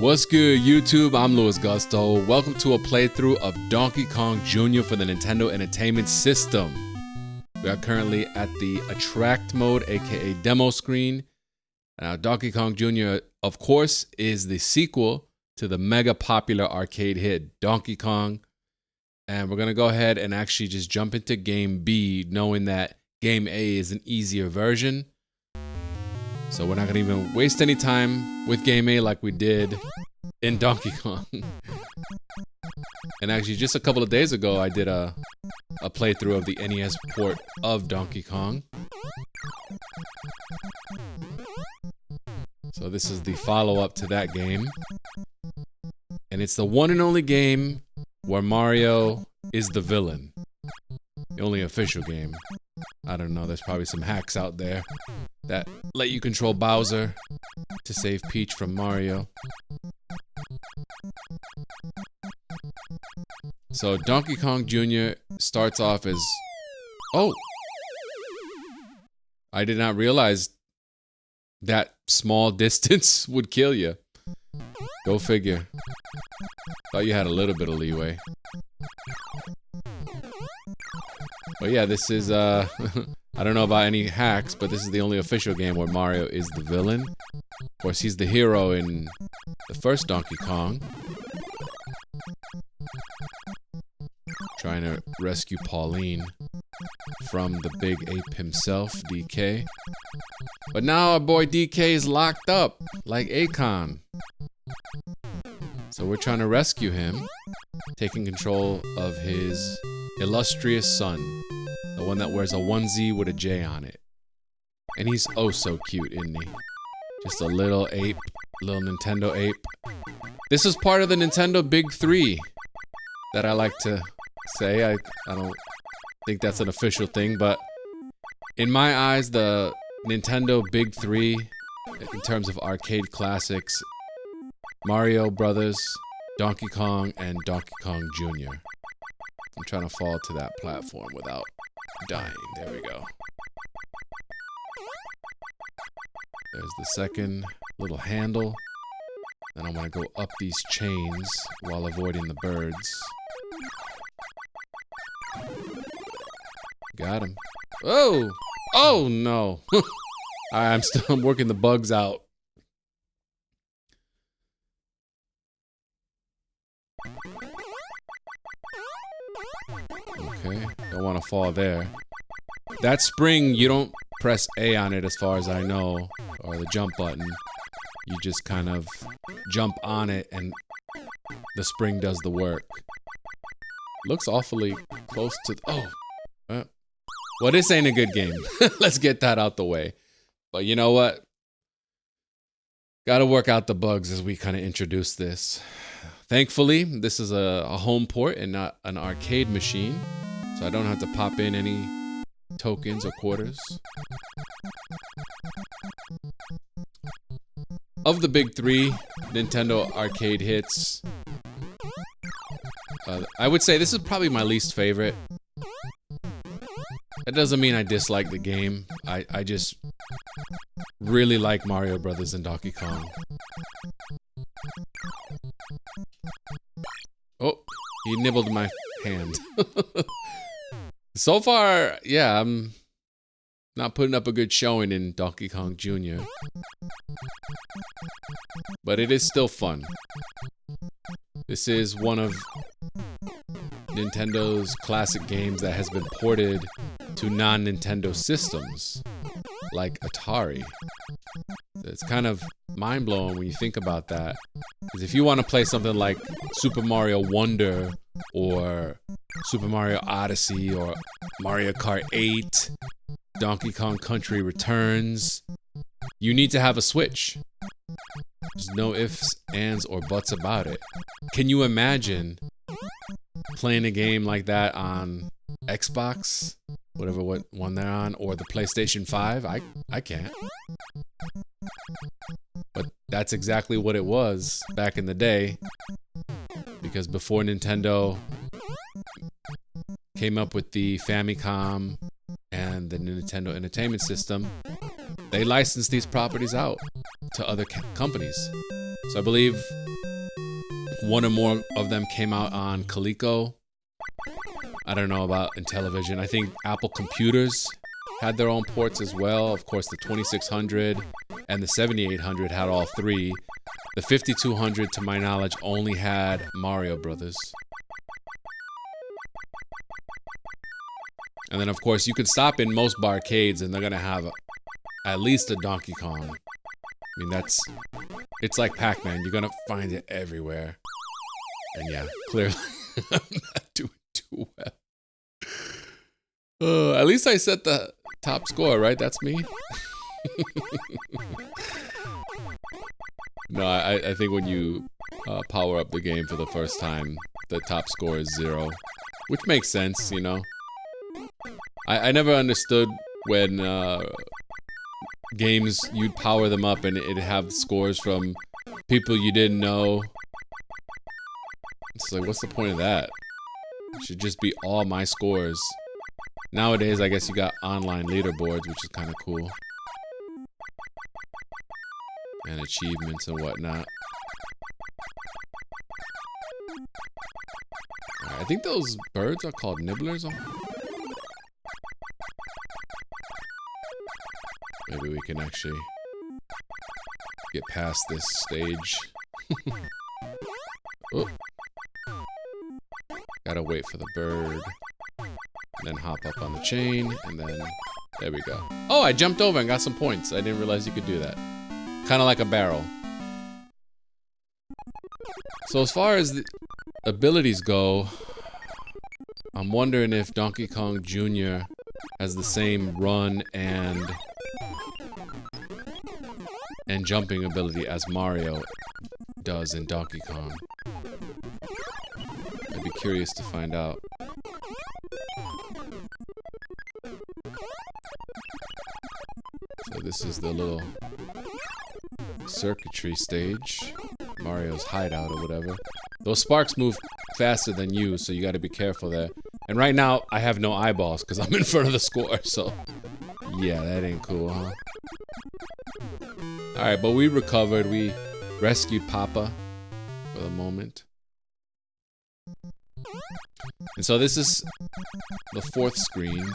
What's good, YouTube? I'm Louis Gusto. Welcome to a playthrough of Donkey Kong Jr. for the Nintendo Entertainment System. We are currently at the Attract mode, aka demo screen. Now, Donkey Kong Jr., of course, is the sequel to the mega popular arcade hit Donkey Kong. And we're going to go ahead and actually just jump into Game B, knowing that Game A is an easier version. So we're not going to even waste any time with Game A like we did in Donkey Kong. And actually, just a couple of days ago, I did a playthrough of the NES port of Donkey Kong. So this is the follow-up to that game. And it's the one and only game where Mario is the villain. The only official game. I don't know, there's probably some hacks out there that let you control Bowser to save Peach from Mario. So Donkey Kong Jr. starts off as... Oh! I did not realize that small distance would kill you. Go figure. Thought you had a little bit of leeway. But yeah, this is, I don't know about any hacks, but this is the only official game where Mario is the villain. Of course, he's the hero in the first Donkey Kong. Trying to rescue Pauline from the big ape himself, DK. But now our boy DK is locked up, like Akon. So we're trying to rescue him, taking control of his illustrious son, the one that wears a onesie with a J on it. And he's oh so cute, isn't he? Just a little ape, little Nintendo ape. This is part of the Nintendo Big 3 that I like to say. I don't think that's an official thing, but in my eyes, the Nintendo Big 3, in terms of arcade classics, Mario Brothers, Donkey Kong, and Donkey Kong Jr. I'm trying to fall to that platform without dying. There we go. There's the second little handle. Then I'm going to go up these chains while avoiding the birds. Got him. Oh! Oh no! I'm working the bugs out. Okay, don't want to fall there. That spring, you don't press A on it as far as I know, or the jump button. You just kind of jump on it and the spring does the work. Looks awfully close to... well, this ain't a good game. Let's get that out the way. But you know what? Gotta work out the bugs as we kind of introduce this. Thankfully, this is a home port and not an arcade machine, so I don't have to pop in any tokens or quarters. Of the big 3 Nintendo arcade hits, I would say this is probably my least favorite. That doesn't mean I dislike the game. I just really like Mario Brothers and Donkey Kong. Oh, he nibbled my hand. So far, yeah, I'm not putting up a good showing in Donkey Kong Jr. But it is still fun. This is one of Nintendo's classic games that has been ported to non-Nintendo systems, like Atari. It's kind of mind-blowing when you think about that. Because if you want to play something like Super Mario Wonder, or Super Mario Odyssey, or Mario Kart 8, Donkey Kong Country Returns, you need to have a Switch. There's no ifs, ands, or buts about it. Can you imagine playing a game like that on Xbox, whatever one they're on, or the PlayStation 5? I can't. But that's exactly what it was back in the day, because before Nintendo came up with the Famicom and the Nintendo Entertainment System, they licensed these properties out to other companies. So I believe one or more of them came out on Coleco. I don't know about in television. I think Apple computers had their own ports as well. Of course, the 2600 and the 7800 had all three. The 5200, to my knowledge, only had Mario Brothers. And then, of course, you could stop in most barcades and they're going to have at least a Donkey Kong. I mean, it's like Pac-Man. You're going to find it everywhere. And yeah, clearly I'm not doing too well. At least I set the top score, right? That's me. No, I think when you power up the game for the first time, the top score is 0. Which makes sense, you know? I never understood when games, you'd power them up and it'd have scores from people you didn't know. It's like, what's the point of that? It should just be all my scores. Nowadays, I guess you got online leaderboards, which is kind of cool. And achievements and whatnot. Right, I think those birds are called nibblers. Maybe we can actually get past this stage. Oh. Gotta wait for the bird. And then hop up on the chain. And then, there we go. Oh, I jumped over and got some points. I didn't realize you could do that. Kind of like a barrel. So as far as the abilities go, I'm wondering if Donkey Kong Jr. has the same run and jumping ability as Mario does in Donkey Kong. I'd be curious to find out. So this is the little circuitry stage, Mario's hideout or whatever. Those sparks move faster than you, so you gotta be careful there. And right now, I have no eyeballs because I'm in front of the score, so yeah, that ain't cool, huh? Alright, but we recovered. We rescued Papa for the moment. And so this is the 4th screen.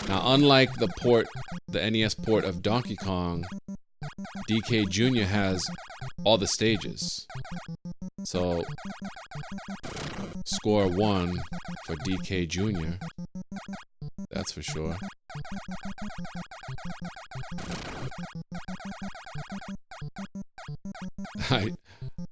Now, unlike the NES port of Donkey Kong, DK Jr. has all the stages. So, score 1 for DK Jr. That's for sure.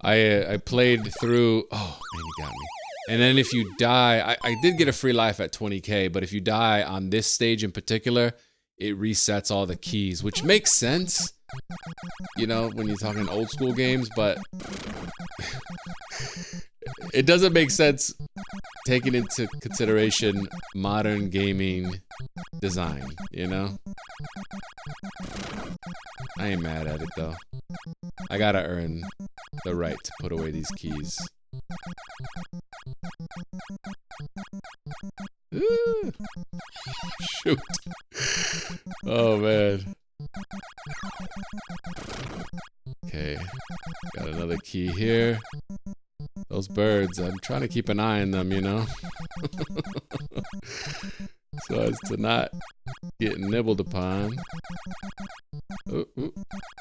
I played through. Oh man, you got me. And then if you die, I did get a free life at 20k, but if you die on this stage in particular, it resets all the keys, which makes sense, you know, when you're talking old school games, but it doesn't make sense taking into consideration modern gaming design, you know? I ain't mad at it though. I gotta earn the right to put away these keys. Ooh. Shoot. Oh man. Okay. Got another key here. Those birds, I'm trying to keep an eye on them, you know? So as to not get nibbled upon. Ooh, ooh,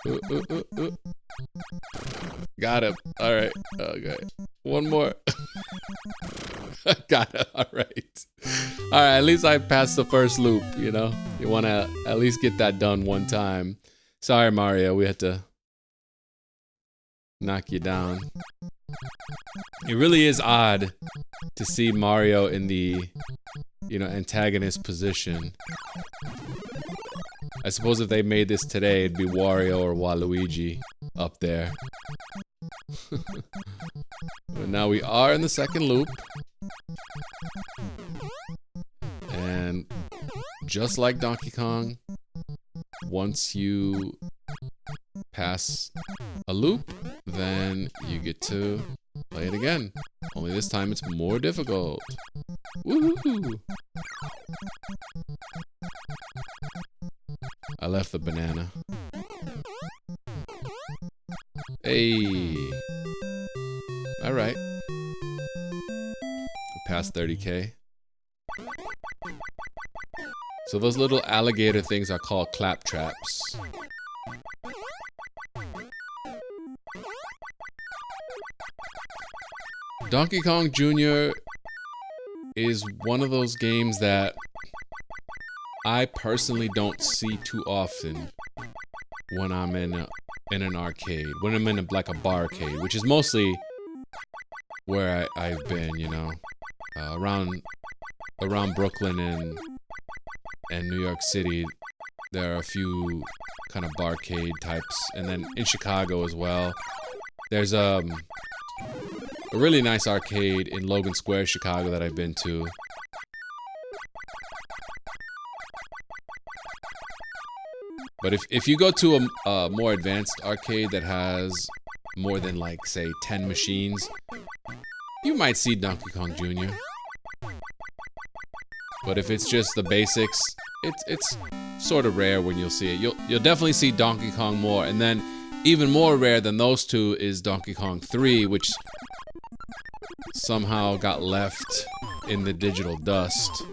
ooh, ooh, ooh, ooh. Got him. Alright. Okay. One more. Got it. Alright. Alright, at least I passed the first loop, you know? You want to at least get that done one time. Sorry, Mario. We had to knock you down. It really is odd to see Mario in the, you know, antagonist position. I suppose if they made this today, it'd be Wario or Waluigi up there. But now we are in the second loop. And just like Donkey Kong, once you pass a loop, then you get to play it again. Only this time it's more difficult. Woohoo! I left the banana. Hey! All right. Past 30K. So those little alligator things are called clap traps. Donkey Kong Jr. is one of those games that I personally don't see too often when I'm in an arcade. When I'm in like a barcade, which is mostly where I've been, you know, around Brooklyn and New York City. There are a few kind of barcade types, and then in Chicago as well. There's a really nice arcade in Logan Square, Chicago that I've been to. But if you go to a more advanced arcade that has more than like say 10 machines, you might see Donkey Kong Jr. But if it's just the basics, it's sort of rare when you'll see it. You'll definitely see Donkey Kong more, and then even more rare than those two is Donkey Kong 3, which somehow got left in the digital dust.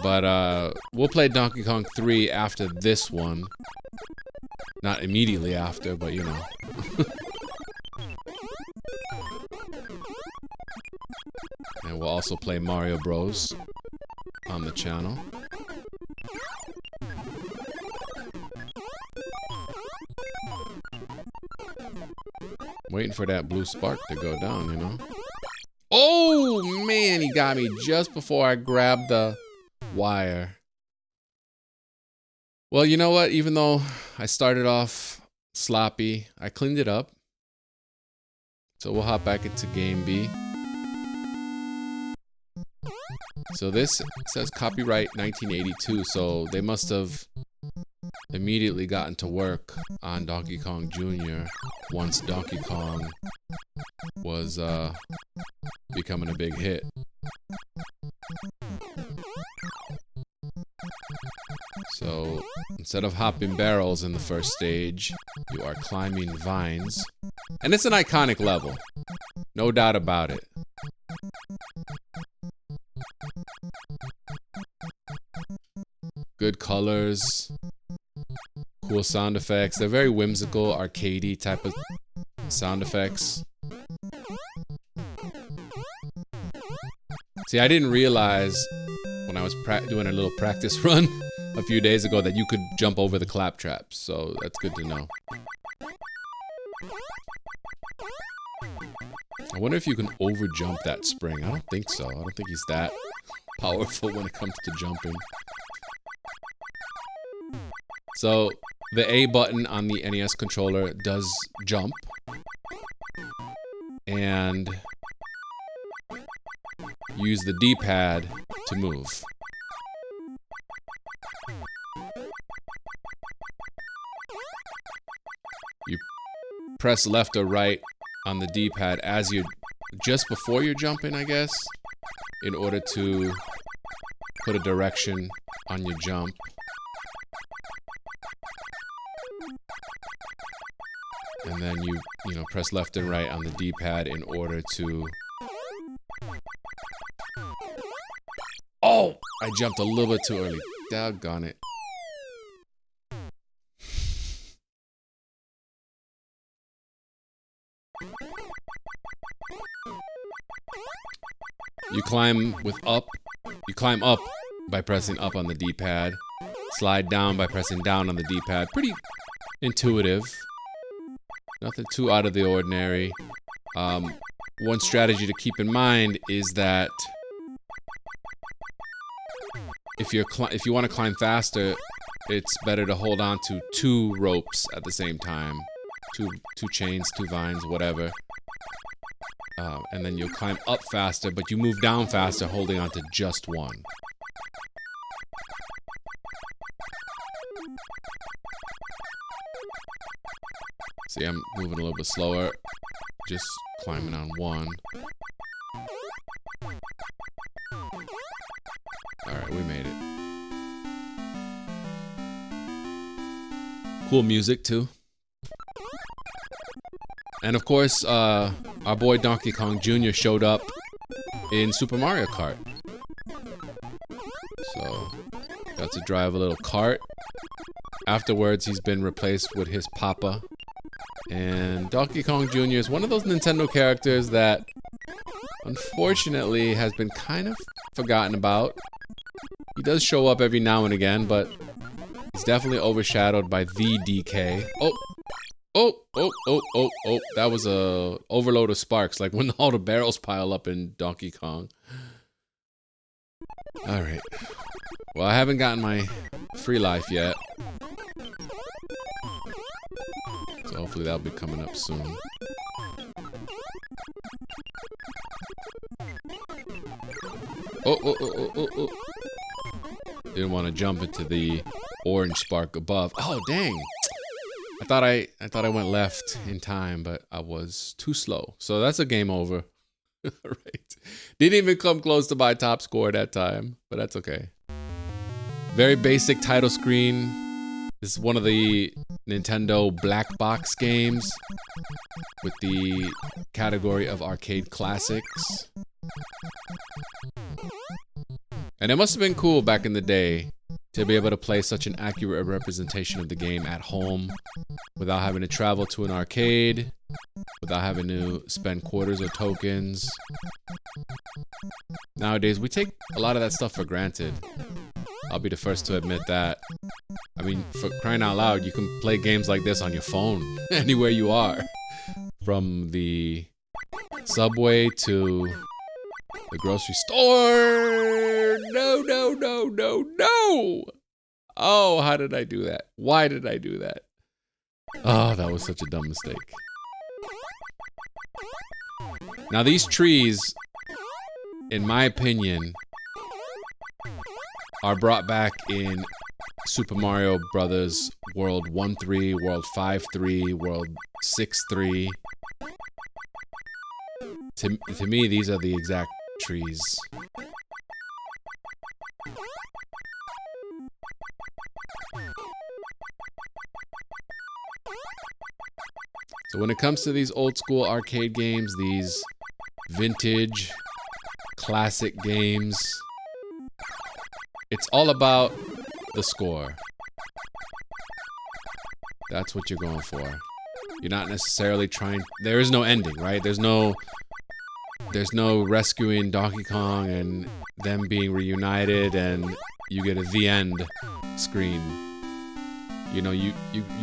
But we'll play Donkey Kong 3 after this one. Not immediately after, but you know. And we'll also play Mario Bros. On the channel. Waiting for that blue spark to go down, you know. Oh, man, he got me just before I grabbed the wire. Well, you know what? Even though I started off sloppy, I cleaned it up. So we'll hop back into Game B. So this says copyright 1982, so they must have immediately gotten to work on Donkey Kong Jr. once Donkey Kong was becoming a big hit. So instead of hopping barrels in the first stage, you are climbing vines. And it's an iconic level, no doubt about it. Good colors, cool sound effects. They're very whimsical, arcadey type of sound effects. See, I didn't realize when I was doing a little practice run a few days ago that you could jump over the clap traps, so that's good to know. I wonder if you can over jump that spring. I don't think so. I don't think he's that powerful when it comes to jumping. So the A button on the NES controller does jump, and use the D-pad to move. You press left or right on the D-pad as you just before you're jumping, I guess, in order to put a direction on your jump. And then you press left and right on the D-pad in order to... Oh! I jumped a little bit too early. Doggone it. You climb with up. You climb up by pressing up on the D-pad. Slide down by pressing down on the D-pad. Pretty intuitive. Nothing too out of the ordinary. One strategy to keep in mind is that if you want to climb faster, it's better to hold on to 2 ropes at the same time. Two chains, 2 vines, whatever. And then you'll climb up faster, but you move down faster holding on to just 1. See, I'm moving a little bit slower, just climbing on 1. Alright, we made it. Cool music, too. And of course, our boy Donkey Kong Jr. showed up in Super Mario Kart. So, got to drive a little kart. Afterwards, he's been replaced with his papa. And Donkey Kong Jr. is one of those Nintendo characters that, unfortunately, has been kind of forgotten about. He does show up every now and again, but he's definitely overshadowed by the DK. Oh, that was a overload of sparks, like when all the barrels pile up in Donkey Kong. Alright. Well, I haven't gotten my free life yet. So hopefully that'll be coming up soon. Oh. Didn't want to jump into the orange spark above. Oh, dang. I thought I went left in time, but I was too slow. So that's a game over. Right. Didn't even come close to my top score that time, but that's okay. Very basic title screen. This is one of the Nintendo black box games with the category of arcade classics. And it must have been cool back in the day to be able to play such an accurate representation of the game at home without having to travel to an arcade, without having to spend quarters or tokens. Nowadays, we take a lot of that stuff for granted. I'll be the first to admit that. I mean, for crying out loud, you can play games like this on your phone, anywhere you are. From the subway to the grocery store. No. Oh, how did I do that? Why did I do that? Oh, that was such a dumb mistake. Now, these trees, in my opinion, are brought back in Super Mario Brothers World 1-3, World 5-3, World 6-3. To me, these are the exact trees. So when it comes to these old school arcade games, these vintage classic games, it's all about the score. That's what you're going for. You're not necessarily trying... There is no ending, right? There's no rescuing Donkey Kong and them being reunited and you get a the end screen. You know, you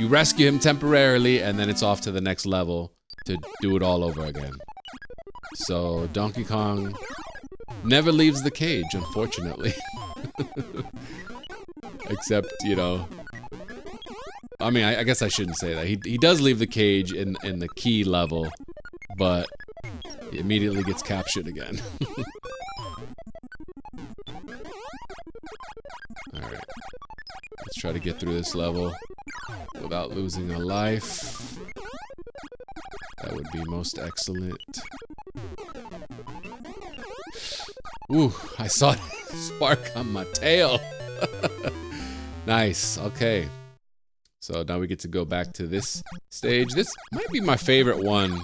rescue him temporarily and then it's off to the next level to do it all over again. So Donkey Kong never leaves the cage, unfortunately. Except, you know... I mean, I guess I shouldn't say that. He does leave the cage in the key level, but he immediately gets captured again. Alright. Let's try to get through this level without losing a life. That would be most excellent. Ooh, I saw that spark on my tail. Nice, okay. So now we get to go back to this stage. This might be my favorite one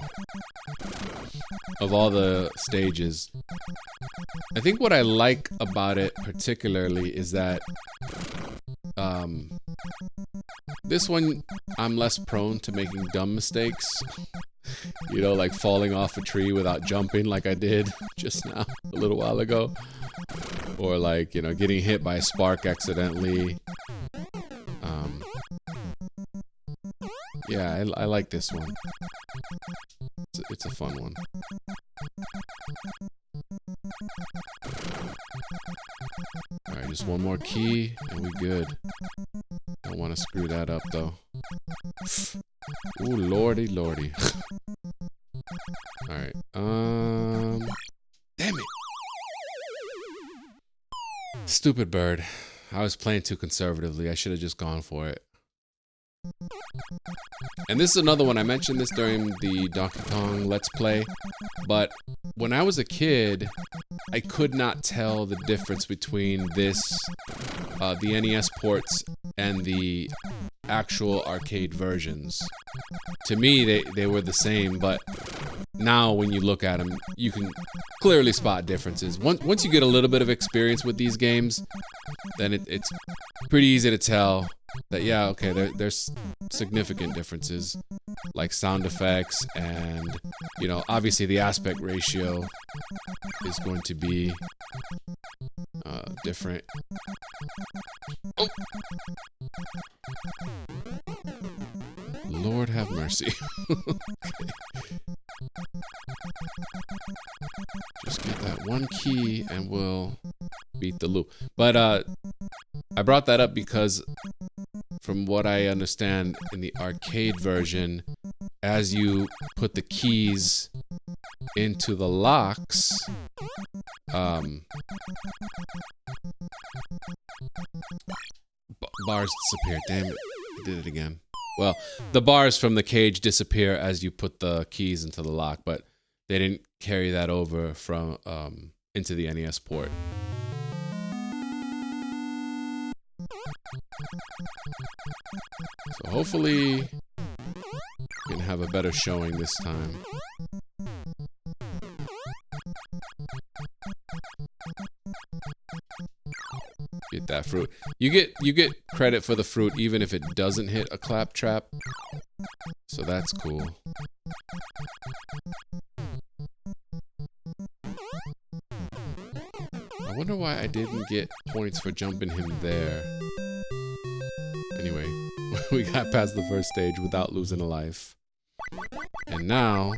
of all the stages. I think what I like about it particularly is that this one I'm less prone to making dumb mistakes. You know, like falling off a tree without jumping like I did just now, a little while ago. Or like, you know, getting hit by a spark accidentally. Yeah, I like this one. It's a fun one. Alright, just one more key and we good. Don't want to screw that up though. Ooh, lordy. Alright, damn it! Stupid bird. I was playing too conservatively. I should have just gone for it. And this is another one. I mentioned this during the Donkey Kong Let's Play, but when I was a kid, I could not tell the difference between this, the NES ports and the actual arcade versions. To me, they were the same, but now when you look at them, you can clearly spot differences. Once you get a little bit of experience with these games, then it's pretty easy to tell that, yeah, okay, there's significant differences, like sound effects, and, you know, obviously the aspect ratio is going to be different. Oh. Lord have mercy. Okay. Just get that one key and we'll beat the loop. But I brought that up because from what I understand in the arcade version, as you put the keys into the locks, bars disappear. Damn it. I did it again. Well, the bars from the cage disappear as you put the keys into the lock, but they didn't carry that over from into the NES port. So hopefully we can have a better showing this time. Get that fruit. You get credit for the fruit even if it doesn't hit a claptrap. So that's cool. I wonder why I didn't get points for jumping him there. Anyway, we got past the first stage without losing a life. And now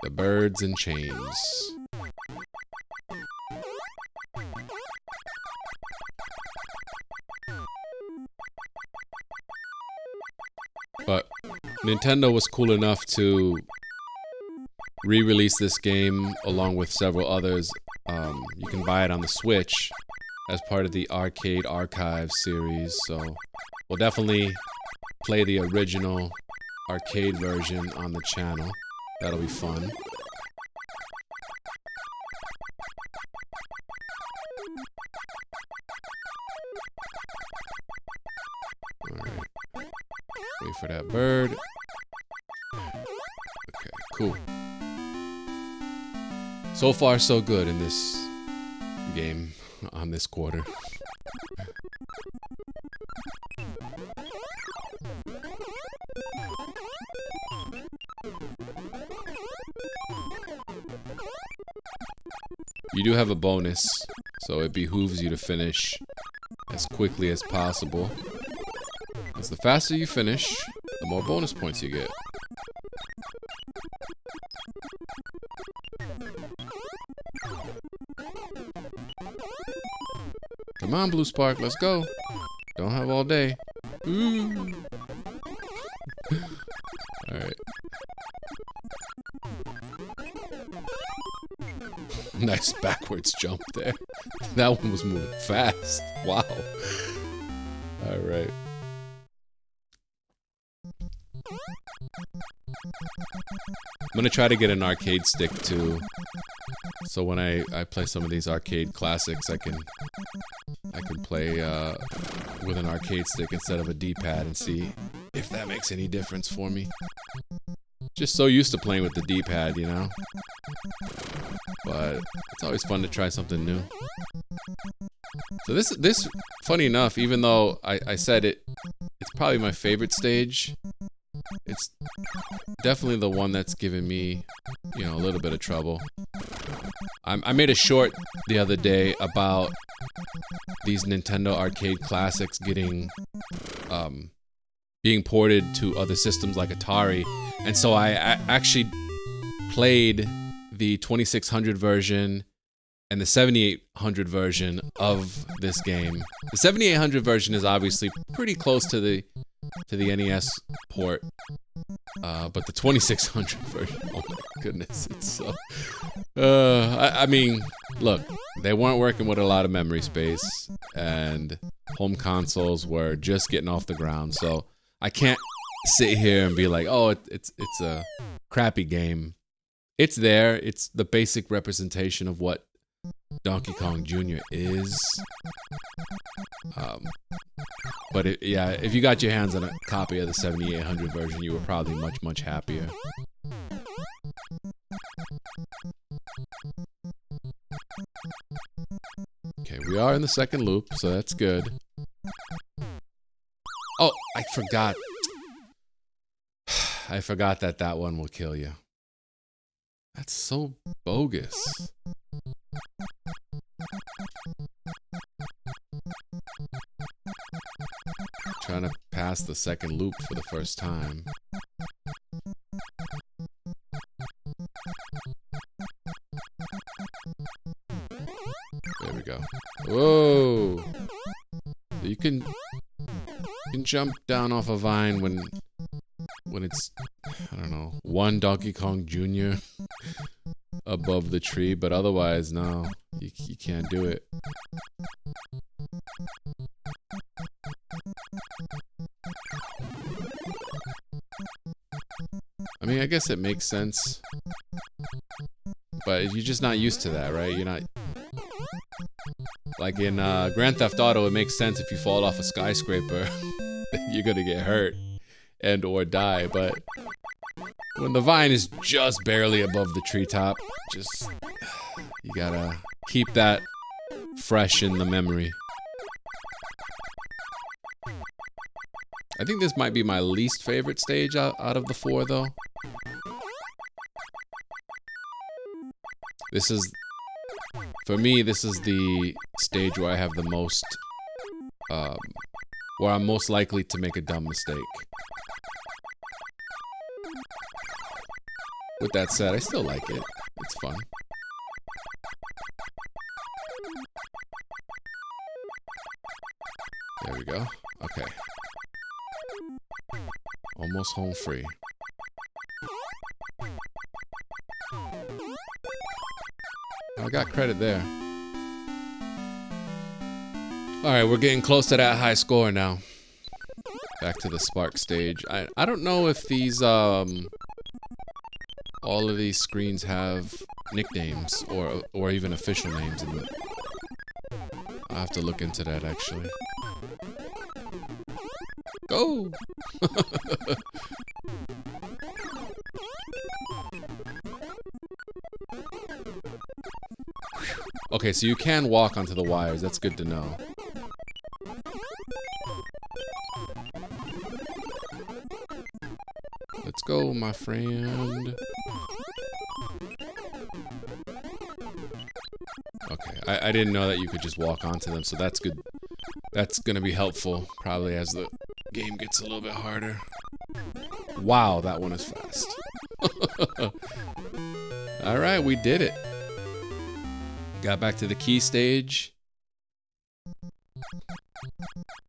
the birds and chains. But Nintendo was cool enough to re-release this game along with several others. You can buy it on the Switch as part of the Arcade Archive series. So we'll definitely play the original arcade version on the channel. That'll be fun. Alright. Wait for that bird. Okay, cool. So far, so good in this game on this quarter. You do have a bonus, so it behooves you to finish as quickly as possible. Because the faster you finish, the more bonus points you get. Come on, Blue Spark, let's go. Don't have all day. Ooh. Alright. Nice backwards jump there. That one was moving fast. Wow. Alright. I'm gonna try to get an arcade stick too. So when I play some of these arcade classics, I can play with an arcade stick instead of a D-pad and see if that makes any difference for me. Just so used to playing with the D-pad, you know? But it's always fun to try something new. So this funny enough, even though I said it's probably my favorite stage, it's definitely the one that's given me, you know, a little bit of trouble. I made a short the other day about these Nintendo arcade classics getting being ported to other systems like Atari, and so I actually played the 2600 version and the 7800 version of this game. The 7800 version is obviously pretty close to the NES port, but the 2600 version, oh my goodness, it's so... I mean, look, they weren't working with a lot of memory space, and home consoles were just getting off the ground, so I can't sit here and be like, oh, it's a crappy game. It's there. It's the basic representation of what Donkey Kong Jr. is. But yeah, if you got your hands on a copy of the 7800 version, you were probably much, much happier. Okay, we are in the second loop, so that's good. Oh, I forgot. I forgot that one will kill you. That's so bogus. Trying to pass the second loop for the first time. There we go. Whoa! You can jump down off a vine when it's, I don't know, one Donkey Kong Jr. above the tree, but otherwise, no, you can't do it. I mean, I guess it makes sense, but you're just not used to that, right? You're not... Like in Grand Theft Auto, it makes sense if you fall off a skyscraper, you're gonna get hurt and or die, but when the vine is just barely above the treetop, just... You gotta keep that fresh in the memory. I think this might be my least favorite stage out of the four, though. This is... For me, this is the stage where I have the most... where I'm most likely to make a dumb mistake. With that said, I still like it. It's fun. There we go. Okay. Almost home free. I got credit there. Alright, we're getting close to that high score now. Back to the Spark stage. I don't know if these, all of these screens have nicknames or even official names in them. I'll have to look into that, actually. Go! Okay, so you can walk onto the wires. That's good to know. Let's go, my friend. Okay, I didn't know that you could just walk onto them, so that's good. That's gonna be helpful, probably, as the game gets a little bit harder. Wow, that one is fast. Alright, we did it. Got back to the key stage.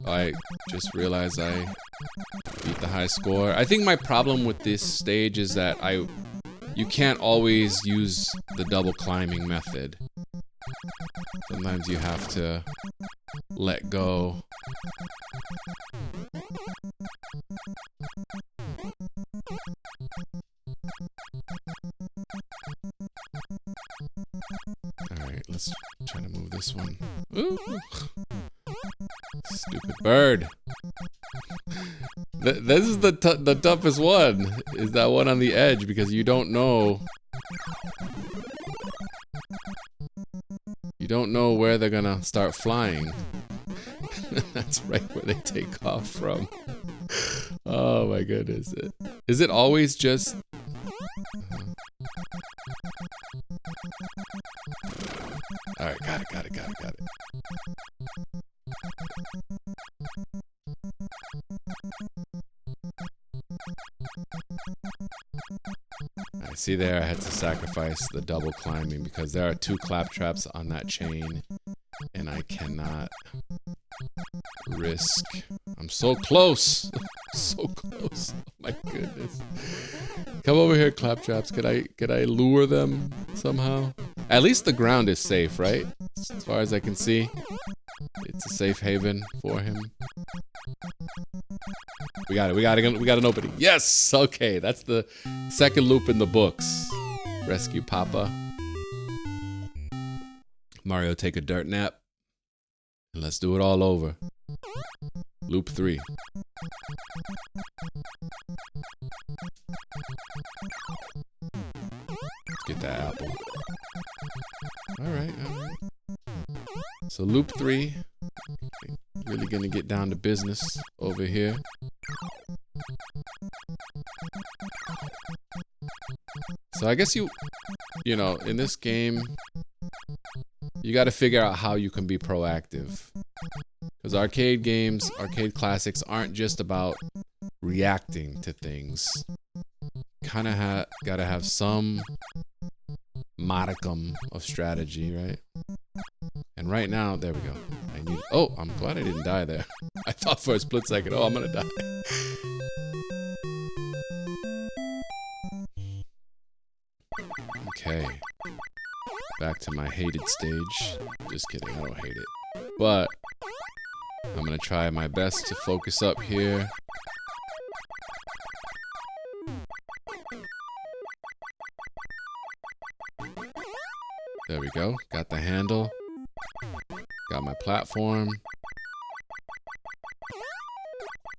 I just realized I beat the high score. I think my problem with this stage is that you can't always use the double climbing method. Sometimes you have to let go. Alright, let's try to move this one. Ooh. Stupid bird. This is the toughest one. Is that one on the edge, because you don't know. You don't know where they're gonna start flying. That's right where they take off from. Oh my goodness. Is it always just... Alright, got it. I see there I had to sacrifice the double climbing because there are 2 claptraps on that chain and I cannot risk. I'm so close. So close. Oh my goodness. Come over here, claptraps. Can I lure them somehow? At least the ground is safe, right? As far as I can see. It's a safe haven for him. We got an opening. Yes! Okay, that's the second loop in the books. Rescue Papa. Mario, take a dirt nap. And let's do it all over. Loop 3. Let's get that apple. Alright, alright. So loop 3. Really gonna get down to business over here. So I guess you know, in this game, you gotta figure out how you can be proactive. Because arcade games, arcade classics aren't just about reacting to things. Kinda gotta have some modicum of strategy, right? And right now, there we go. Oh, I'm glad I didn't die there. I thought for a split second, oh, I'm gonna die. Okay. Back to my hated stage. Just kidding, I don't hate it. But I'm gonna try my best to focus up here. There we go. Got the handle. Got my platform.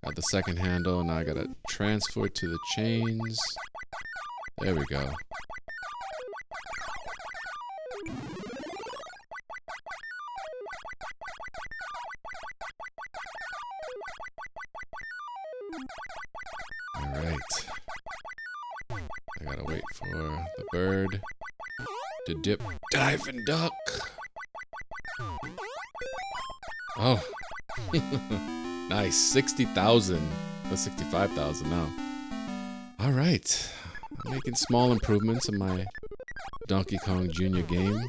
Got the second handle. Now I gotta transfer to the chains. There we go. Alright. I gotta wait for the bird to dip, dive, and duck. Oh. Nice. 60,000. That's 65,000 now. Alright. I'm making small improvements in my Donkey Kong Jr. game.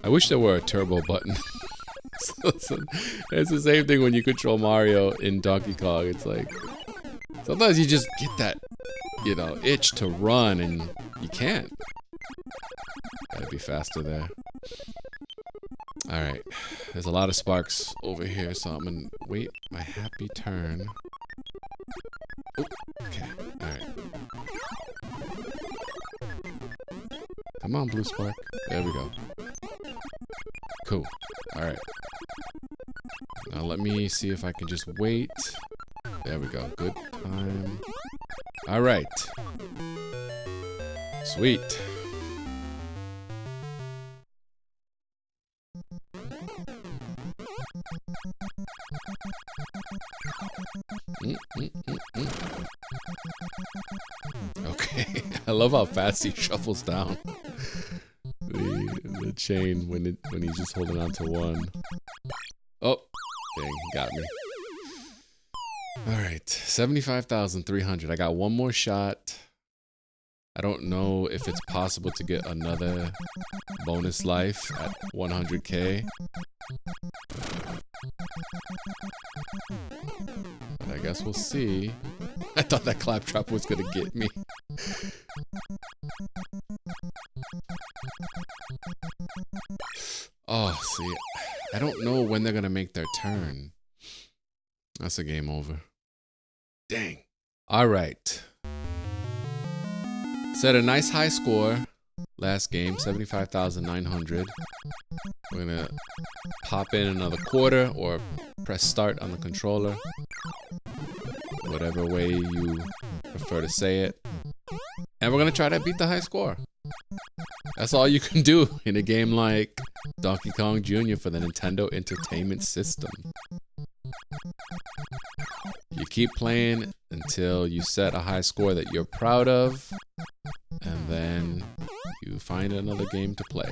I wish there were a turbo button. So it's the same thing when you control Mario in Donkey Kong. It's like, sometimes you just get that, you know, itch to run and you can't. Gotta be faster there. Alright. There's a lot of sparks over here, so I'm gonna wait my happy turn. Oh, okay. Alright. Come on, blue spark. There we go. Cool. Alright. Now let me see if I can just wait. There we go. Good time. Alright. Sweet. Okay. I love how fast he shuffles down the chain when he's just holding on to one. Oh, dang, he got me. Alright, 75,300. I got one more shot. I don't know if it's possible to get another bonus life at 100k. But I guess we'll see. I thought that claptrap was gonna get me. Oh, see, I don't know when they're gonna make their turn. That's a game over. Dang. All right. Set a nice high score last game, 75,900. We're gonna pop in another quarter or press start on the controller. Whatever way you prefer to say it. And we're gonna try to beat the high score. That's all you can do in a game like Donkey Kong Jr. for the Nintendo Entertainment System. You keep playing until you set a high score that you're proud of, and then you find another game to play.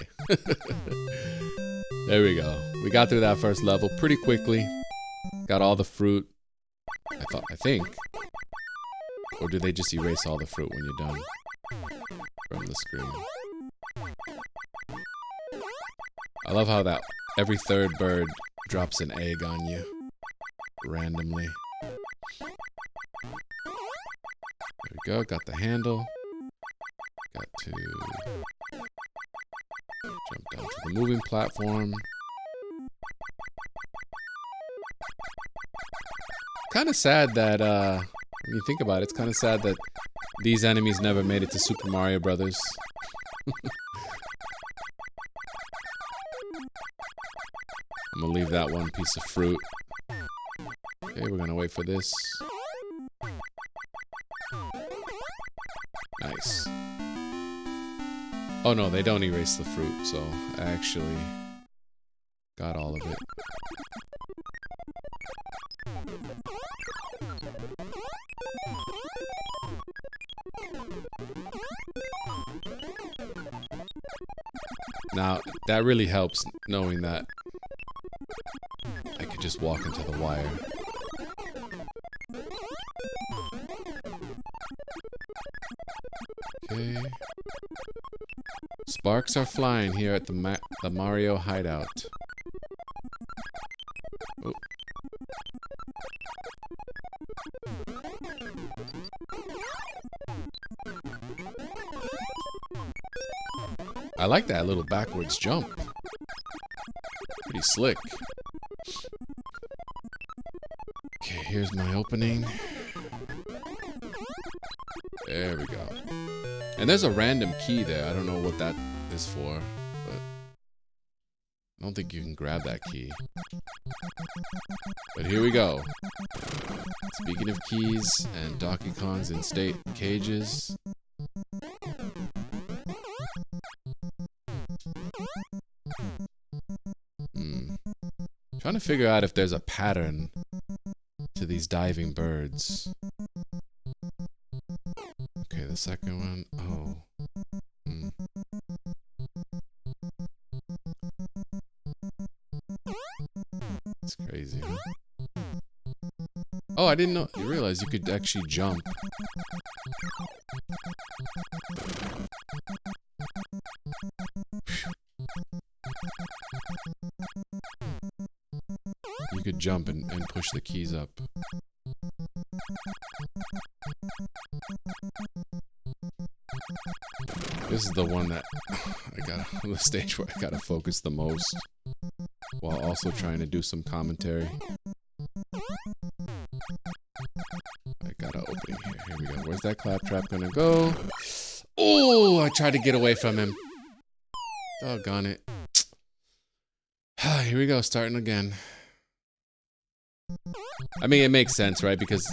There we go. We got through that first level pretty quickly. Got all the fruit. I think. Or do they just erase all the fruit when you're done from the screen? I love how that every third bird drops an egg on you randomly. There we go, got the handle. Got to jump down to the moving platform. Kind of sad that, when you think about it, it's kind of sad that These enemies never made it to Super Mario Brothers. I'm gonna leave that one piece of fruit. Okay, we're gonna wait for this. Nice. Oh no, they don't erase the fruit, so I actually got all of it. Now, that really helps knowing that I could just walk into the wire. Okay. Sparks are flying here at the Mario hideout. Oh. I like that little backwards jump. Pretty slick. Okay, here's my opening. There we go. And there's a random key there. I don't know what that is for, but I don't think you can grab that key. But here we go. Speaking of keys and Donkey Kong's in state cages. Trying to figure out if there's a pattern to these diving birds. Okay, the second one. Oh. It's crazy, huh? Oh, I didn't know. You realize you could actually jump. You could jump and push the keys up. This is the one that I got on the stage where I gotta focus the most while also trying to do some commentary. I got an opening here. Here we go. Where's that claptrap gonna go? Oh, I tried to get away from him. Doggone it. Here we go, starting again. I mean, it makes sense, right? Because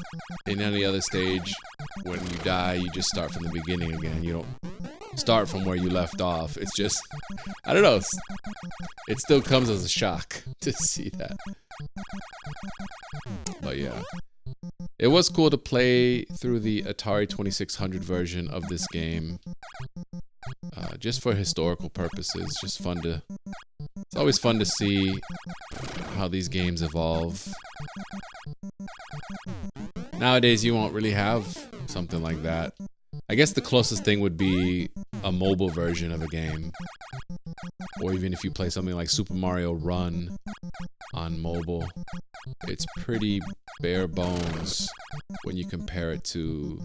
in any other stage, when you die, you just start from the beginning again. You don't start from where you left off. It's just, I don't know. It still comes as a shock to see that. But yeah. It was cool to play through the Atari 2600 version of this game. Just for historical purposes. Just fun to... It's always fun to see how these games evolve. Nowadays, you won't really have something like that. I guess the closest thing would be a mobile version of a game. Or even if you play something like Super Mario Run on mobile. It's pretty bare bones when you compare it to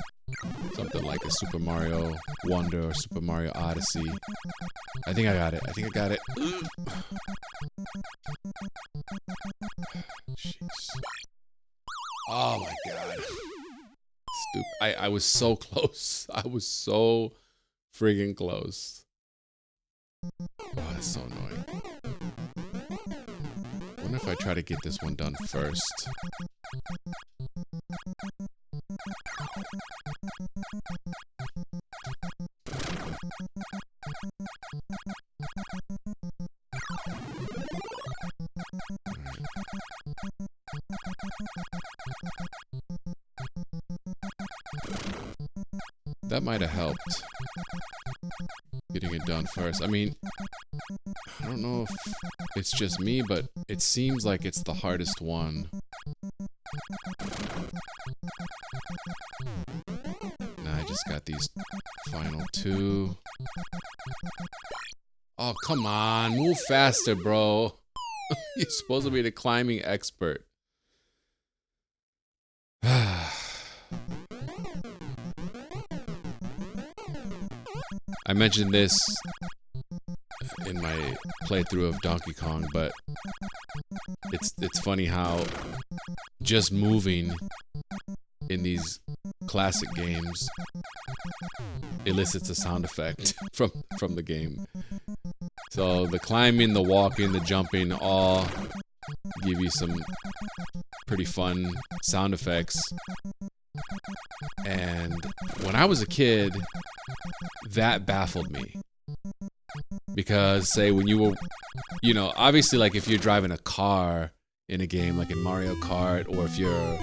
something like a Super Mario Wonder or Super Mario Odyssey. I think I got it. I think I got it. Jeez. Oh my god. Stupid. I was so close. I was so friggin' close. Oh, that's so annoying. I wonder if I try to get this one done first. That might have helped. Getting it done first. I mean, I don't know if it's just me, but it seems like it's the hardest one. Nah, I just got these final two. Oh, come on. Move faster, bro. You're supposed to be the climbing expert. I mentioned this in my playthrough of Donkey Kong, but it's funny how just moving in these classic games elicits a sound effect from the game. So the climbing, the walking, the jumping all give you some pretty fun sound effects. And when I was a kid, that baffled me. Because, say, when you were, you know, obviously, like, if you're driving a car in a game, like in Mario Kart, or if you're,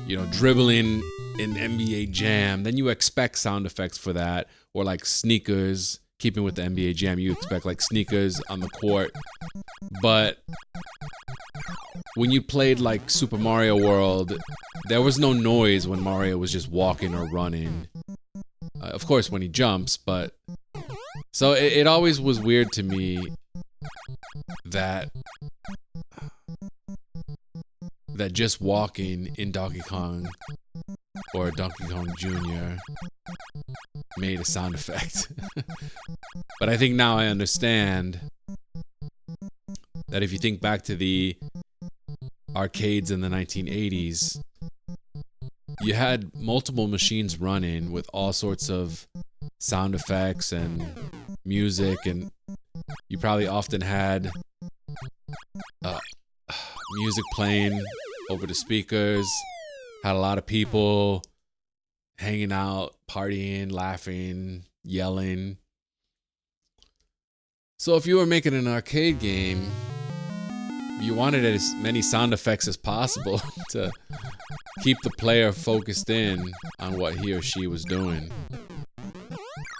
you know, dribbling in NBA Jam, then you expect sound effects for that. Or, like, sneakers, keeping with the NBA Jam, you expect, like, sneakers on the court. But when you played, like, Super Mario World, there was no noise when Mario was just walking or running. Of course, when he jumps, but... So it always was weird to me that just walking in Donkey Kong or Donkey Kong Jr. made a sound effect. But I think now I understand that if you think back to the arcades in the 1980s, you had multiple machines running with all sorts of sound effects and music, and you probably often had music playing over the speakers, had a lot of people hanging out, partying, laughing, yelling. So if you were making an arcade game, you wanted as many sound effects as possible to keep the player focused in on what he or she was doing.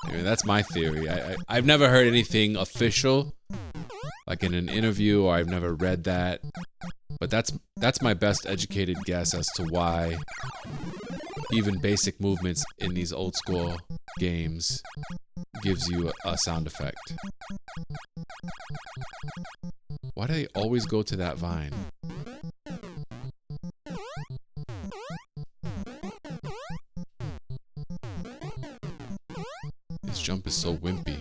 I mean, that's my theory. I've never heard anything official, like in an interview, or I've never read that. But that's my best educated guess as to why even basic movements in these old school games gives you a sound effect. Why do they always go to that vine? This jump is so wimpy.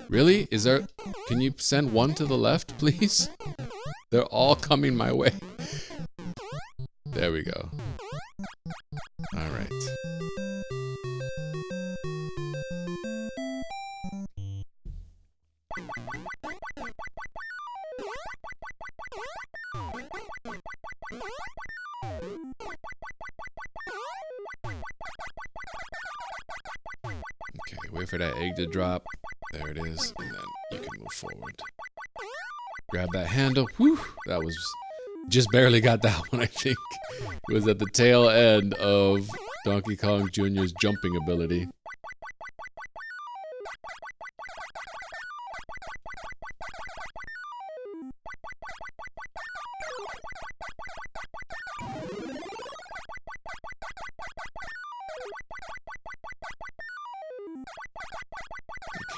Really? Can you send one to the left, please? They're all coming my way. There we go. All right. Okay, wait for that egg to drop. There it is, and then you can move forward. Grab that handle. Whew, that was... Just barely got that one, I think. It was at the tail end of Donkey Kong Jr.'s jumping ability.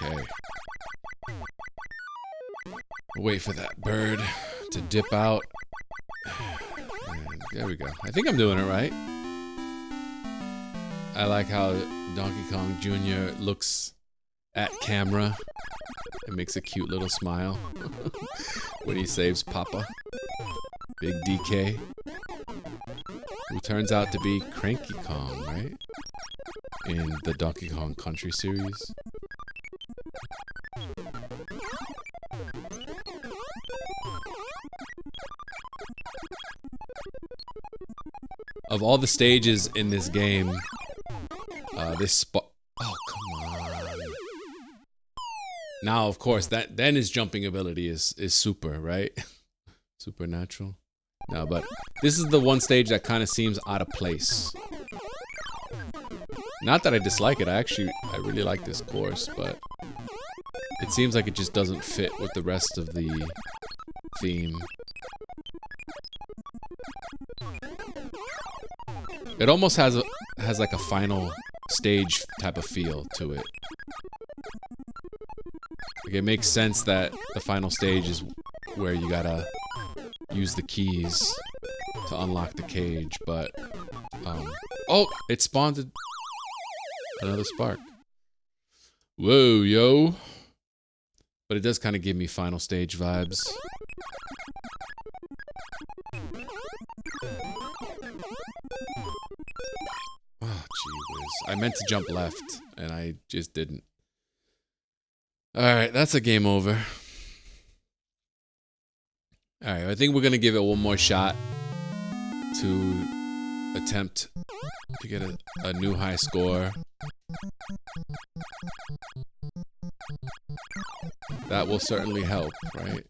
Okay. Wait for that bird to dip out. And there we go. I think I'm doing it right. I like how Donkey Kong Jr. looks at camera. It makes a cute little smile when he saves Papa. Big DK. Who turns out to be Cranky Kong, right? In the Donkey Kong Country series. Of all the stages in this game, this spot... Oh, come on. Now, of course, then his jumping ability is super, right? Supernatural. No, but this is the one stage that kind of seems out of place. Not that I dislike it. I really like this course, but it seems like it just doesn't fit with the rest of the theme. It almost has like a final stage type of feel to it. Like, it makes sense that the final stage is where you gotta use the keys to unlock the cage, but oh, it spawned another spark. Whoa, yo. But it does kind of give me final stage vibes. Oh, gee whiz. I meant to jump left, and I just didn't. Alright, that's a game over. Alright, I think we're gonna give it one more shot to attempt to get a new high score. That will certainly help, right?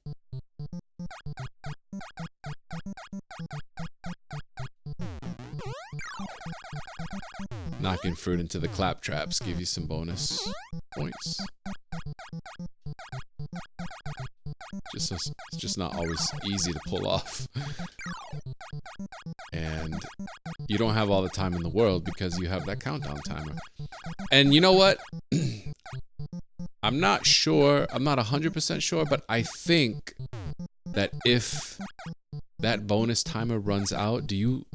Knocking fruit into the claptraps give you some bonus points. It's just not always easy to pull off. And you don't have all the time in the world because you have that countdown timer. And you know what? I'm not sure, I'm not 100% sure, but I think that if that bonus timer runs out, do you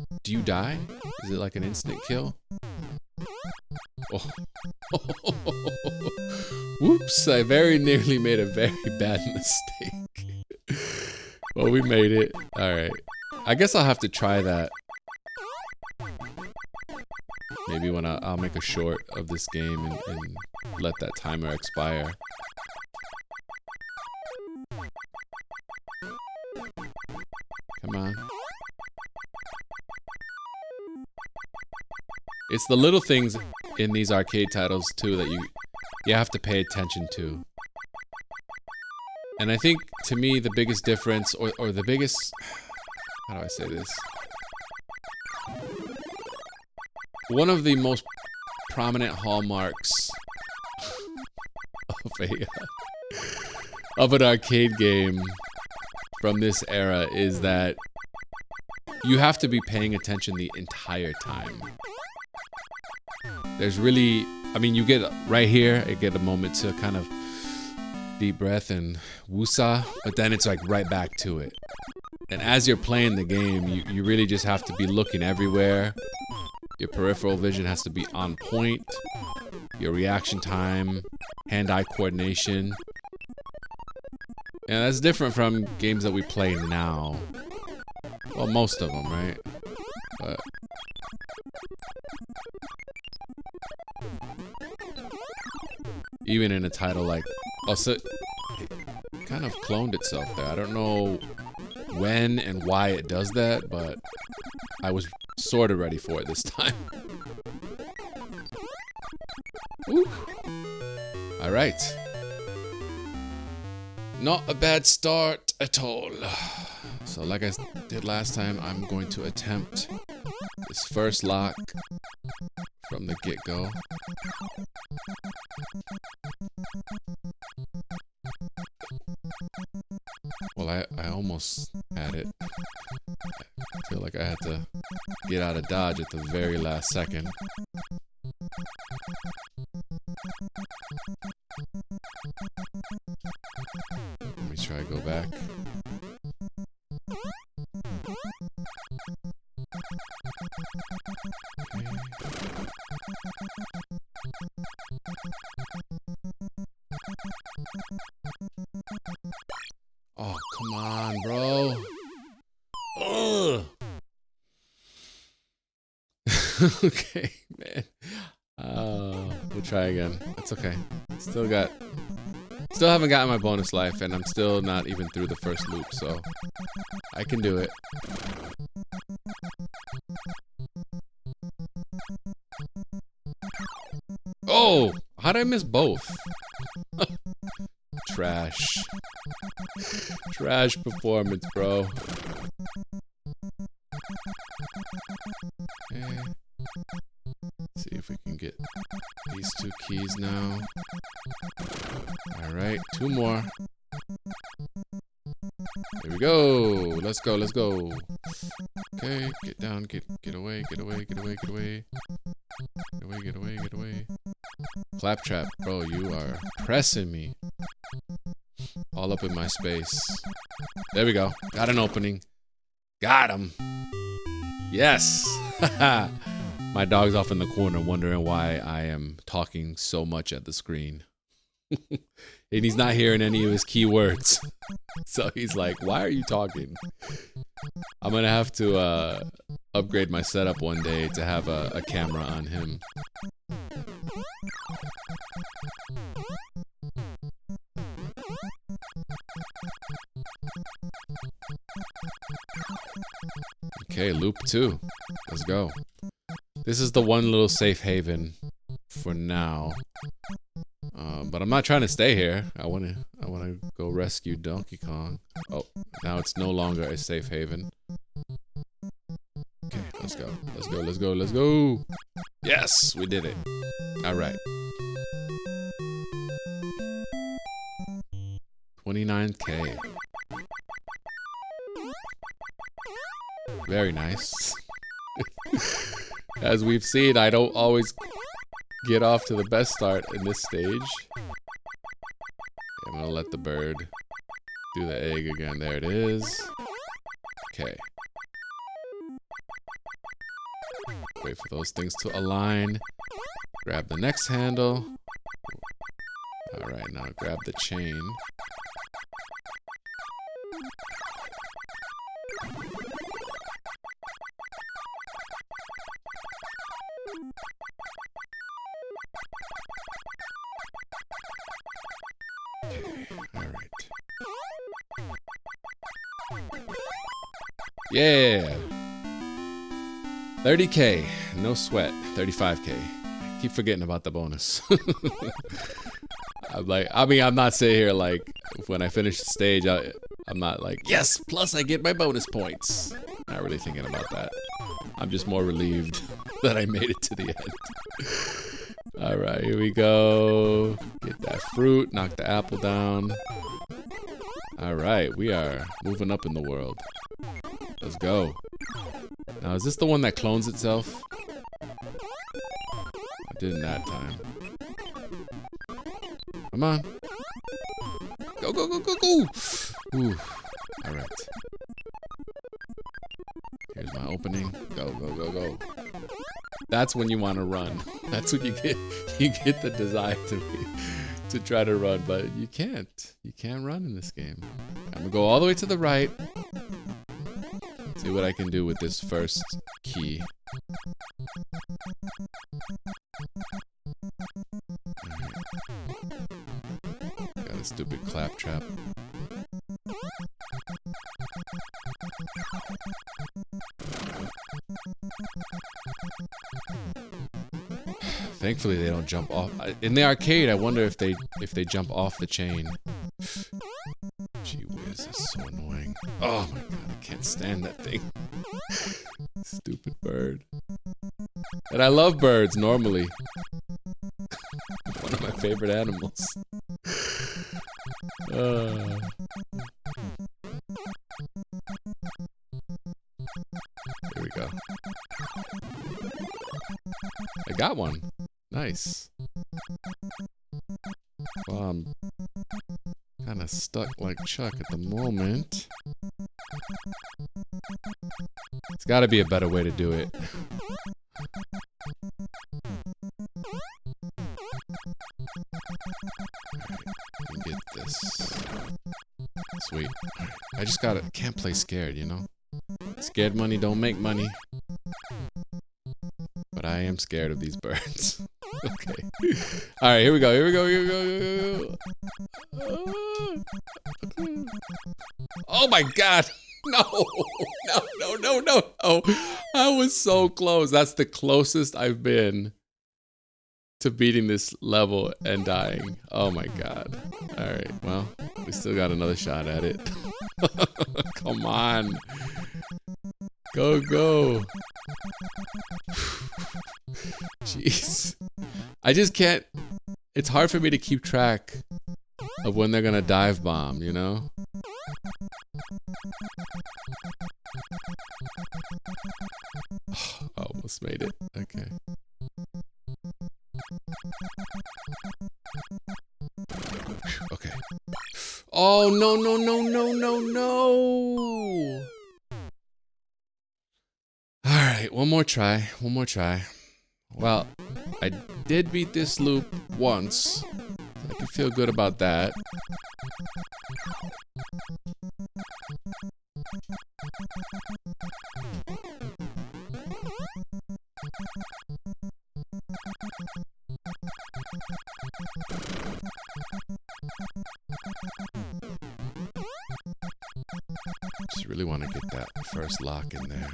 die? Is it like an instant kill? Oh. Whoops, I very nearly made a very bad mistake. Well, we made it. Alright. I guess I'll have to try that. Maybe when I'll make a short of this game and let that timer expire. Come on. It's the little things in these arcade titles too that you have to pay attention to. And I think to me the biggest difference or the biggest, how do I say this? One of the most prominent hallmarks of an arcade game from this era is that you have to be paying attention the entire time. There's really, I mean, you get right here, you get a moment to kind of deep breath and woosah, but then it's like right back to it. And as you're playing the game, you really just have to be looking everywhere. Your peripheral vision has to be on point. Your reaction time, hand-eye coordination. And that's different from games that we play now. Well, most of them, right? But even in a title like, oh, so it kind of cloned itself there. I don't know when and why it does that, but I was sort of ready for it this time. Woo. All right. Not a bad start at all. So like I did last time, I'm going to attempt this first lock from the get-go. Well, I almost had it. I feel like I had to get out of dodge at the very last second. Let me try to go back. Okay. Oh, come on, bro. Ugh. Okay, man. We'll try again. It's okay. Still haven't gotten my bonus life, and I'm still not even through the first loop, so I can do it. Oh, how did I miss both? Trash. Trash performance, bro. Okay. See if we can get these two keys now. Alright, two more. There we go. Let's go, let's go. Okay, get down, get away, get away, get away, get away. Get away, get away, get away. Claptrap, bro, you are pressing me. All up in my space. There we go. Got an opening. Got him. Yes. My dog's off in the corner wondering why I am talking so much at the screen. And he's not hearing any of his keywords. So he's like, why are you talking? I'm gonna have to upgrade my setup one day to have a camera on him. Okay, loop 2. Let's go. This is the one little safe haven for now. But I'm not trying to stay here. I wanna go rescue Donkey Kong. Oh, now it's no longer a safe haven. Okay, let's go. Let's go, let's go, let's go! Yes, we did it. Alright. 29K. Very nice. As we've seen, I don't always get off to the best start in this stage. I'm gonna let the bird do the egg again. There it is. Okay. Wait for those things to align. Grab the next handle. Alright, now grab the chain. Yeah! 30K. No sweat. 35K. Keep forgetting about the bonus. I'm not sitting here like, when I finish the stage, I'm not like, yes, plus I get my bonus points. Not really thinking about that. I'm just more relieved that I made it to the end. Alright, here we go. Get that fruit, knock the apple down. Alright, we are moving up in the world. Let's go. Now, is this the one that clones itself? I didn't that time. Come on. Go, go, go, go, go! Ooh. Alright. Here's my opening. Go, go, go, go. That's when you want to run. That's when you get the desire to try to run, but you can't. You can't run in this game. I'm gonna go all the way to the right. See what I can do with this first key. Got a stupid claptrap. Thankfully, they don't jump off. In the arcade, I wonder if they jump off the chain. Gee whiz, that's so annoying. Oh my god, I can't stand that thing. Stupid bird. And I love birds normally. One of my favorite animals. Here we go. I got one. Nice. Well, I'm kind of stuck like Chuck at the moment. It's got to be a better way to do it. Get this. Sweet. I just can't play scared, you know? Scared money don't make money. But I am scared of these birds. Okay. Alright, here we go, here we go, here we go, here we go. Oh my god! No! No, no, no, no! Oh, I was so close. That's the closest I've been to beating this level and dying. Oh my god. Alright, well, we still got another shot at it. Come on. Go, go. Jeez. I just can't. It's hard for me to keep track of when they're gonna dive bomb, you know? Oh, almost made it. Okay. Okay. Oh, no, no, no, no, no, no. Alright, one more try. One more try. Well, I did beat this loop once. I can feel good about that. Just really want to get that first lock in there.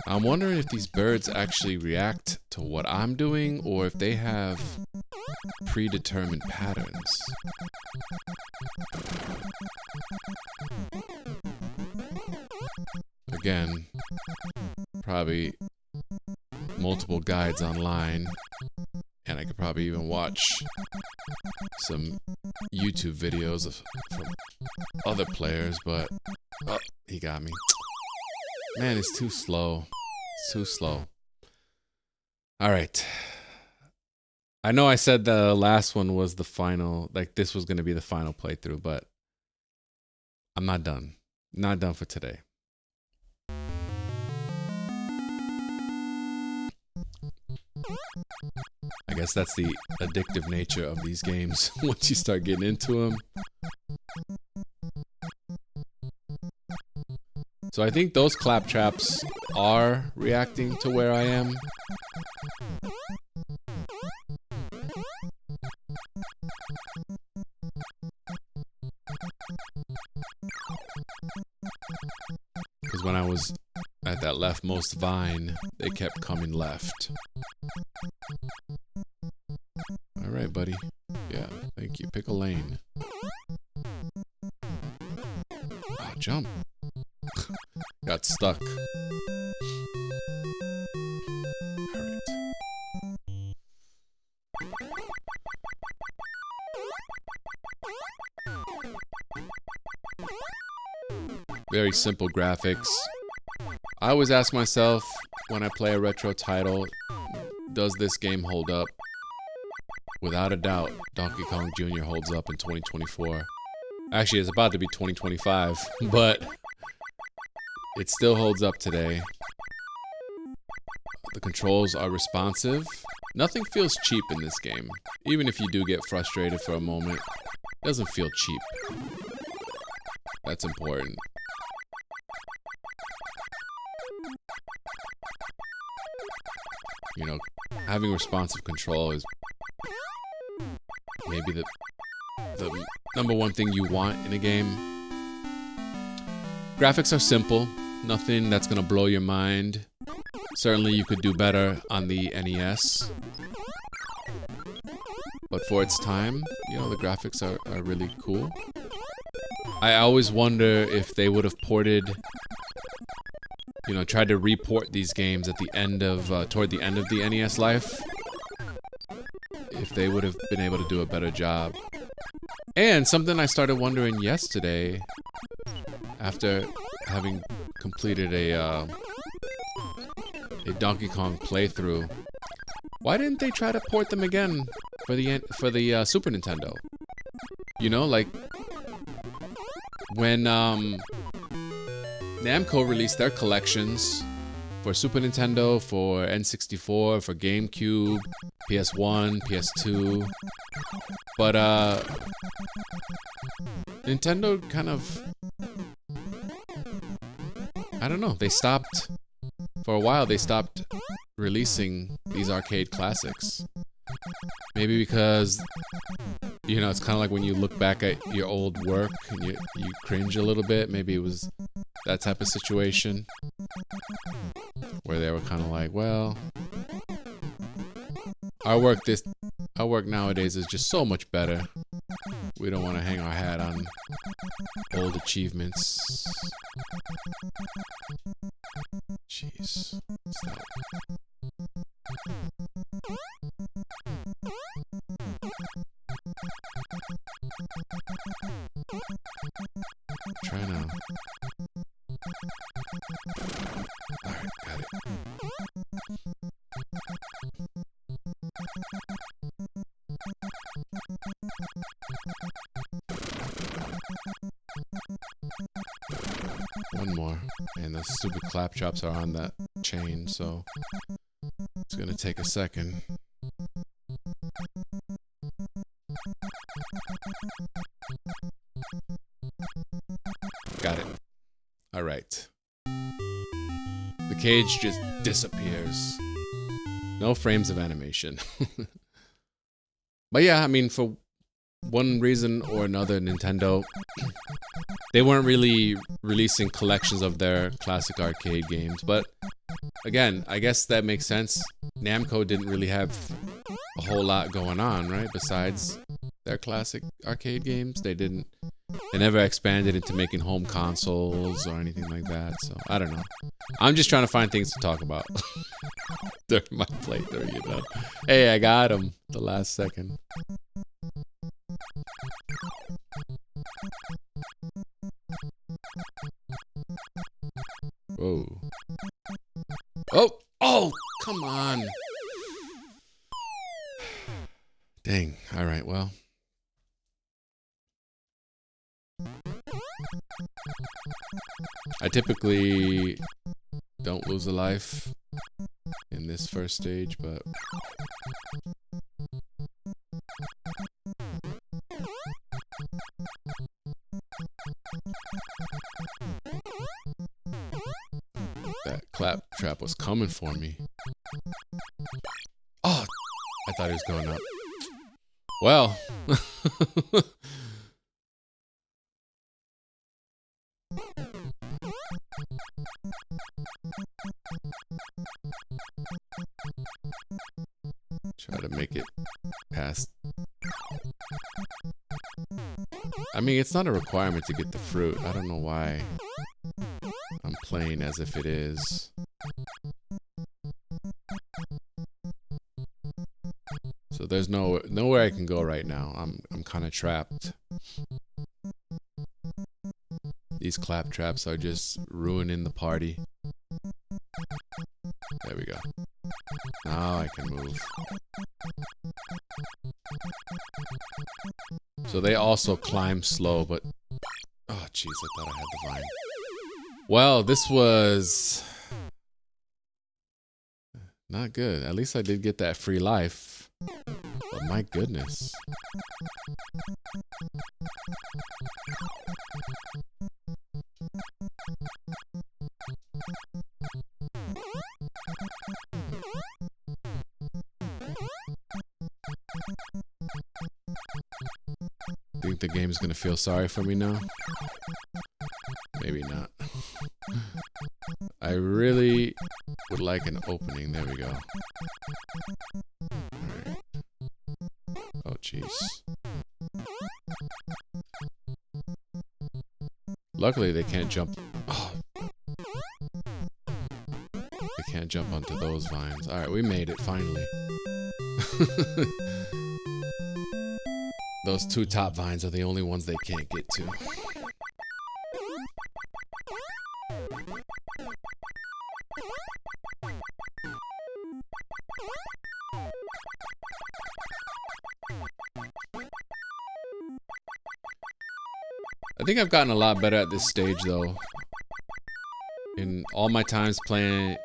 I'm wondering if these birds actually react to what I'm doing or if they have predetermined patterns. Again, probably multiple guides online, and I could probably even watch some YouTube videos from other players, but oh, he got me. Man, it's too slow. It's too slow. All right. I know I said the last one was the final, like this was going to be the final playthrough, but I'm not done. Not done for today. I guess that's the addictive nature of these games once you start getting into them. So I think those claptraps are reacting to where I am. Because when I was at that leftmost vine, they kept coming left. Alright, buddy. Yeah, thank you. Pick a lane. Oh, jump. Got stuck. Alright. Very simple graphics. I always ask myself when I play a retro title, does this game hold up? Without a doubt, Donkey Kong Jr. holds up in 2024. Actually, it's about to be 2025, but it still holds up today. The controls are responsive. Nothing feels cheap in this game. Even if you do get frustrated for a moment, it doesn't feel cheap. That's important. You know, having responsive control is maybe the number one thing you want in a game. Graphics are simple, nothing that's gonna blow your mind. Certainly you could do better on the NES. But for its time, you know, the graphics are really cool. I always wonder if they would have ported, you know, tried to report these games at the end of, toward the end of the NES life, if they would have been able to do a better job. And something I started wondering yesterday, after having completed a Donkey Kong playthrough, why didn't they try to port them again for the Super Nintendo? You know, like when Namco released their collections for Super Nintendo, for N64, for GameCube, PS1, PS2, but Nintendo kind of, I don't know, they stopped, for a while they stopped releasing these arcade classics. Maybe because, you know, it's kind of like when you look back at your old work and you cringe a little bit. Maybe it was that type of situation where they were kind of like, well, our work nowadays is just so much better. We don't want to hang our hat on old achievements. Jeez. What's that? Try now. Alright, got it. One more. And the stupid claptraps are on that chain, so it's gonna take a second. Got it. Alright. The cage just disappears. No frames of animation. But yeah, I mean, for one reason or another, Nintendo, they weren't really releasing collections of their classic arcade games, but again, I guess that makes sense. Namco didn't really have a whole lot going on, right? Besides their classic arcade games, they never expanded into making home consoles or anything like that. So I don't know. I'm just trying to find things to talk about during my playthrough, you know. Hey, I got him the last second. Whoa. Oh! Oh! Come on! Dang. Alright, well. I typically don't lose a life in this first stage, but... that claptrap was coming for me. Oh! I thought he was going up. Well... Try to make it past. I mean, it's not a requirement to get the fruit. I don't know why I'm playing as if it is. So there's nowhere I can go right now. I'm kind of trapped. These claptraps are just ruining the party. There we go. Now I can move. So they also climb slow, but... Oh, jeez, I thought I had the vine. Well, this was... not good. At least I did get that free life. But my goodness. Think the game's gonna feel sorry for me now? Maybe not. I really would like an opening. There we go. Alright. Oh, jeez. Luckily, they can't jump. Oh. They can't jump onto those vines. Alright, we made it, finally. Those two top vines are the only ones they can't get to. I think I've gotten a lot better at this stage, though. In all my times playing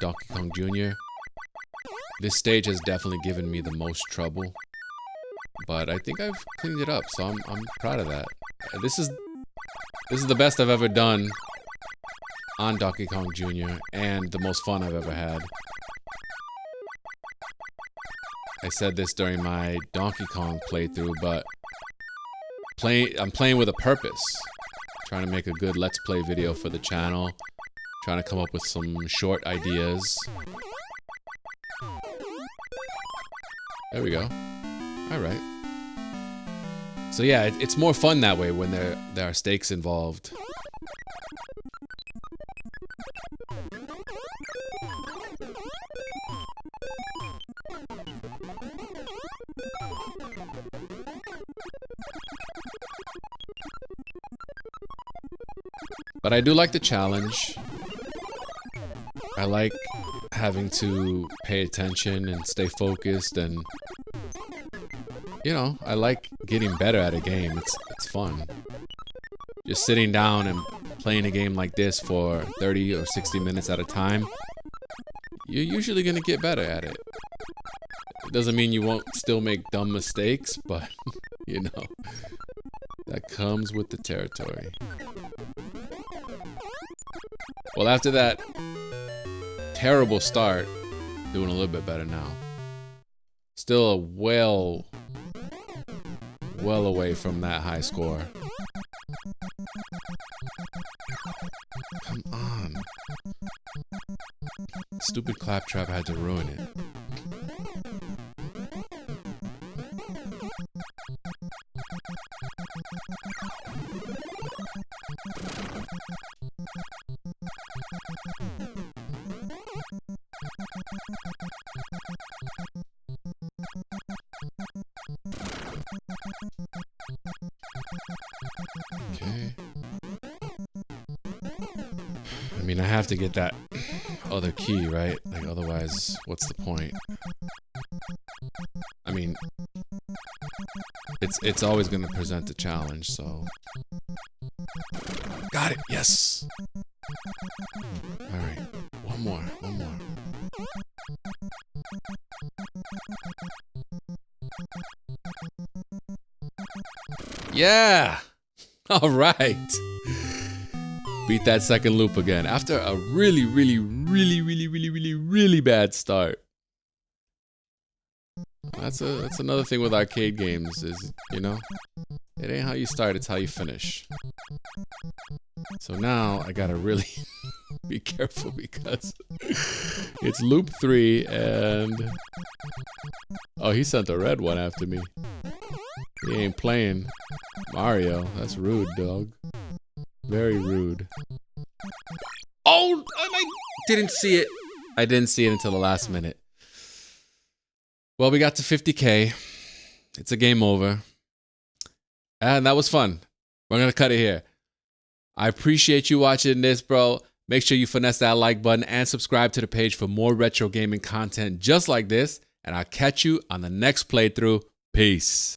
Donkey Kong Jr., this stage has definitely given me the most trouble. But I think I've cleaned it up, so I'm proud of that. This is the best I've ever done on Donkey Kong Jr. and the most fun I've ever had. I said this during my Donkey Kong playthrough, but I'm playing with a purpose. Trying to make a good Let's Play video for the channel. Trying to come up with some short ideas. There we go. Alright. So yeah, it's more fun that way when there are stakes involved. But I do like the challenge. I like having to pay attention and stay focused, and you know, I like getting better at a game. It's fun. Just sitting down and playing a game like this for 30 or 60 minutes at a time, you're usually gonna get better at it. It doesn't mean you won't still make dumb mistakes, but you know, that comes with the territory. Well, after that terrible start, doing a little bit better now. Still well away from that high score. Come on. stupid claptrap had to ruin it. Okay. I mean, I have to get that other key, right? Like, otherwise, what's the point? I mean, it's always gonna present a challenge, so. Got it, yes! Alright, one more. Yeah! Alright! Beat that second loop again after a really bad start. That's another thing with arcade games is, you know, it ain't how you start, it's how you finish. So now I gotta really be careful because it's loop 3 and oh, he sent a red one after me. He ain't playing Mario. That's rude, dog. Very rude. Oh, I didn't see it. I didn't see it until the last minute. Well, we got to 50K. It's a game over. And that was fun. We're going to cut it here. I appreciate you watching this, bro. Make sure you finesse that like button and subscribe to the page for more retro gaming content just like this. And I'll catch you on the next playthrough. Peace.